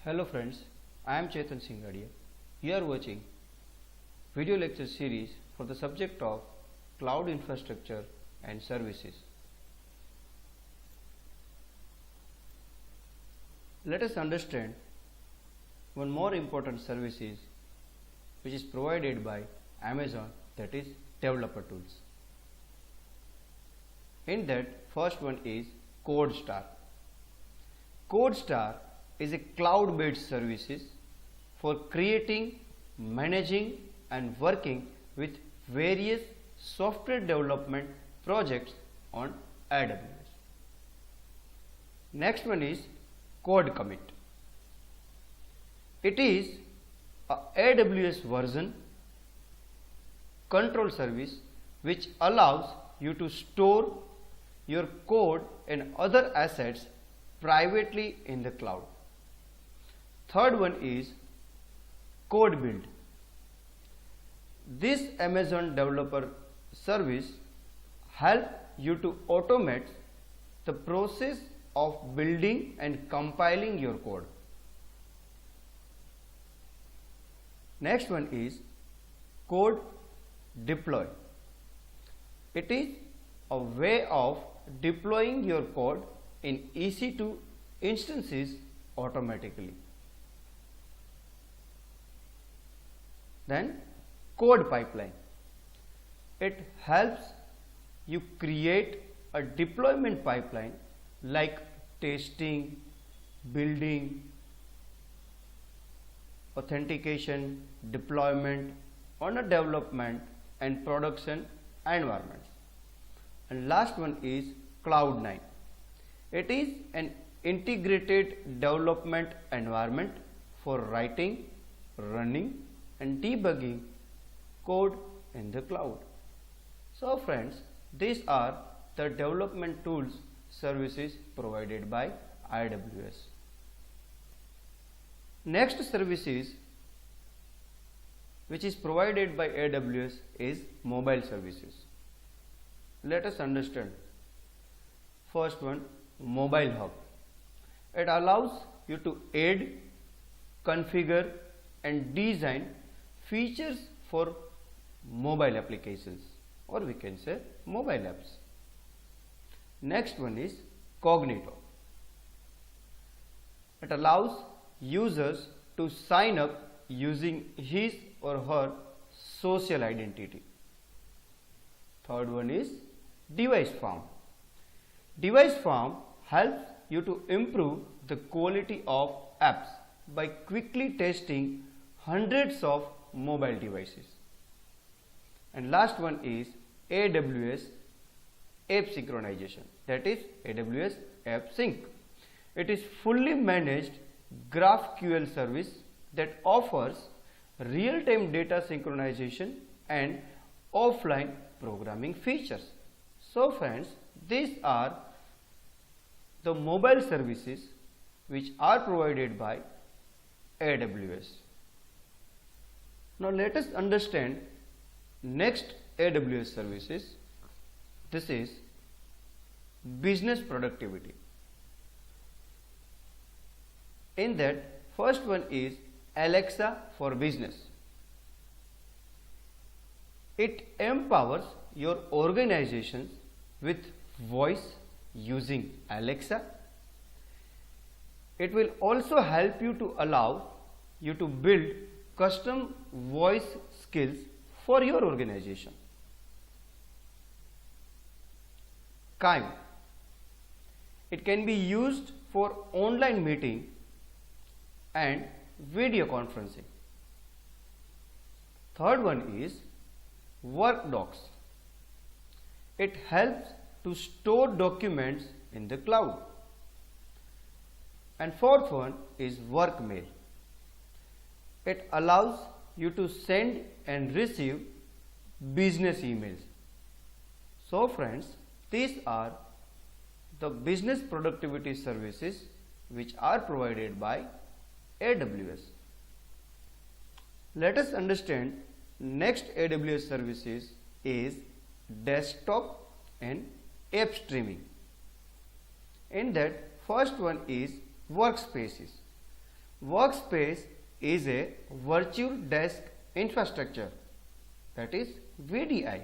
Hello friends, I am Chetan Singadia. You are watching video lecture series for the subject of cloud infrastructure and services. Let us understand one more important services which is provided by Amazon, that is developer tools. In that, first one is CodeStar. CodeStar is a cloud-based services for creating, managing and working with various software development projects on AWS. Next one is CodeCommit. It is a AWS version control service which allows you to store your code and other assets privately in the cloud. Third one is CodeBuild. This Amazon developer service helps you to automate the process of building and compiling your code. Next one is Code Deploy. It is a way of deploying your code in EC2 instances automatically. Then Code Pipeline. It helps you create a deployment pipeline like testing, building, authentication, deployment on a development and production environments. And last one is Cloud9. It is an integrated development environment for writing, running and debugging code in the cloud. So friends, these are the development tools services provided by AWS. Next services which is provided by AWS is mobile services. Let us understand. First one, Mobile Hub. It allows you to add, configure and design features for mobile applications, or we can say mobile apps. Next one is Cognito. It allows users to sign up using his or her social identity. Third one is Device Farm. Device Farm helps you to improve the quality of apps by quickly testing hundreds of mobile devices. And last one is AWS App Synchronization, that is AWS App Sync. It is fully managed GraphQL service that offers real-time data synchronization and offline programming features. So friends, these are the mobile services which are provided by AWS. Now let us understand next AWS services. This is business productivity. In that, first one is Alexa for Business. It empowers your organizations with voice using Alexa. It will also help you to allow you to build custom voice skills for your organization. Chime. It can be used for online meeting and video conferencing. Third one is Workdocs. It helps to store documents in the cloud. And fourth one is Workmail. It allows you to send and receive business emails. So friends, these are the business productivity services which are provided by AWS. Let us understand next AWS services is desktop and app streaming. In that, first one is workspaces. Workspace is a virtual desk infrastructure, that is VDI.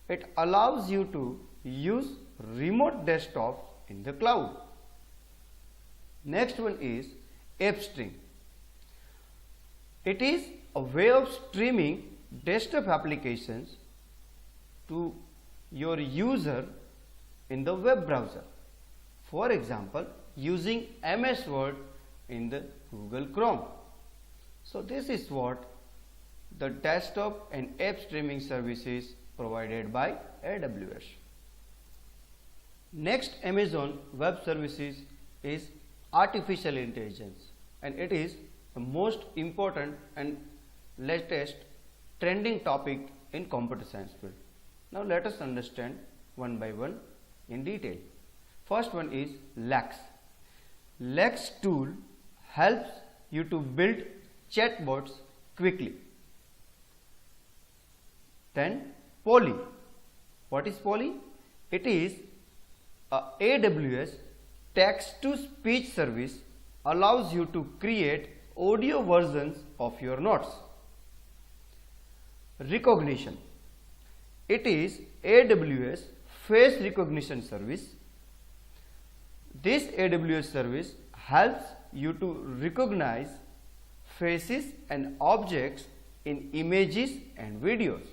It allows you to use remote desktop in the cloud. Next one is AppStream. It is a way of streaming desktop applications to your user in the web browser. For example, using MS Word in the Google Chrome. So this is what the desktop and app streaming services provided by AWS. Next Amazon Web Services is artificial intelligence, and it is the most important and latest trending topic in computer science field. Now let us understand one by one in detail. First one is Lex. Lex tool helps you to build chatbots quickly. Then Polly. What is Polly? It is a AWS text-to-speech service, allows you to create audio versions of your notes. Rekognition. It is AWS face recognition service. This AWS service helps you to recognize faces and objects in images and videos.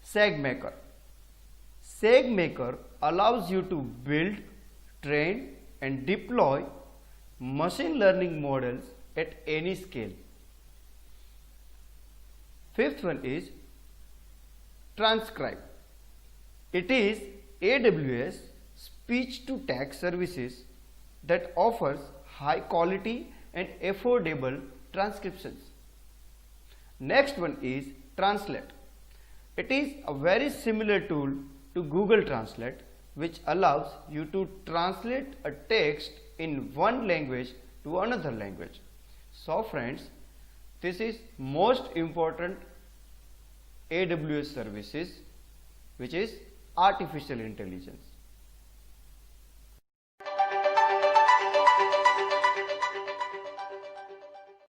SageMaker. SageMaker allows you to build, train and deploy machine learning models at any scale. Fifth one is Transcribe. It is AWS speech-to-text services that offers high quality and affordable transcriptions. Next one is Translate. It is a very similar tool to Google Translate, which allows you to translate a text in one language to another language. So friends, this is most important AWS services, which is artificial intelligence.